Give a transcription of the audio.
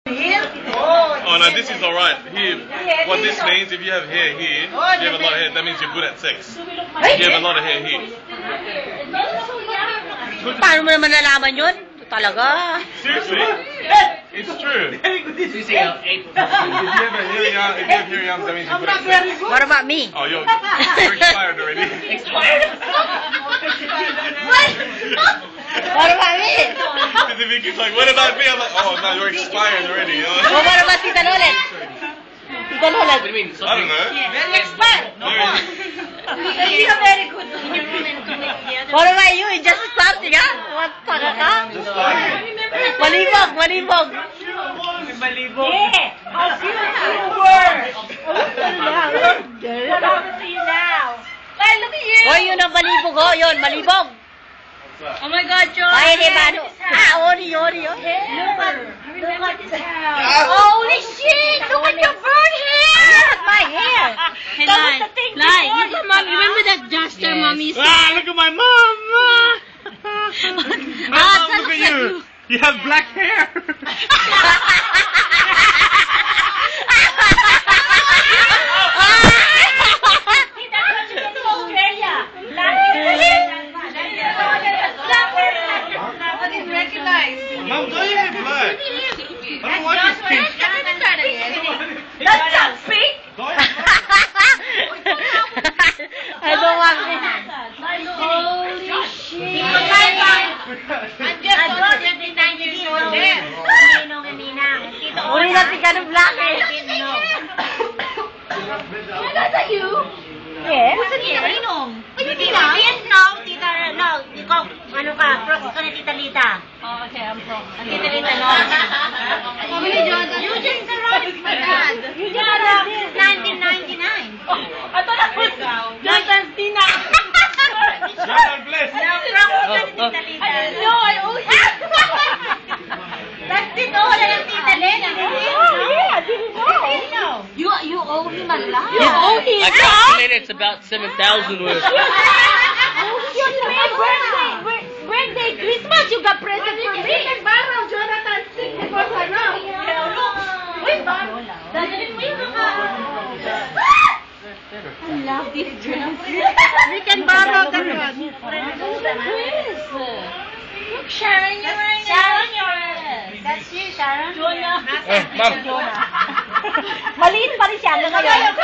Oh no, this is alright. Here, what this means, if you have hair here, you have a lot of hair, that means you're good at sex. You have a lot of hair here. Paano mo naman nalaman yun? Talaga. Seriously? It's true. If you have hairy arms, that means you're good at sex. What about me? Oh, you're expired already. Expired? What about me? Because if he's like, what about me? I'm like, oh no, you're expired already. Well, what about Tita Lolet? Tita Lolet? What do you mean? I don't know. Very expired. No. You're very good. What about you? You just starting, ha? What taga ka? Just starting. Malibog, malibog. Malibog. Yeah. I'll see you worse. What happened to you now? Hey, look at you. Oh, yun ang malibog, oh. Yun, malibog. Oh my God, John! Ay, di ba? Ori. Look at this hair. Holy shit! Look at your bird hair! Look at my hair! Hey, That was the thing before. Look at Mom. You remember that Duster Mommy used to... Ah, look at my mom! Mom, look at you! You have black hair! Mom, don't you have black? I don't want this pink. That's not pink! I don't want pink. Holy shit! I'm just 29 years old there. Uli natin ka ng black eh. Nagasa you? Yes. Who's the Tita Ninong? Tita Vietnam, Tita, no, ikaw, ano ka, prox ka na Tita Lita. Oh, okay, I'm from... Tita Lita, no. You just arrived, my dad. You just arrived in 1999. I thought that was Jonathan's Tina. God bless. No, prox ka na Tita Lita. No, I owe you. That's it all, and Tita Lena. Oh, yeah, I didn't know. You owe him a lot. You owe him I calculated it's about 7,000 worth. Birthday, Christmas, you got present for me. And borrow Jonathan stick because I know. Wait, I love this dress. We can borrow the dress. Look, Sharon, you're wearing it. Sharon, you're wearing it. That's you, Sharon. Jonah. Mom. Maliit pa rin siya. Ngayon.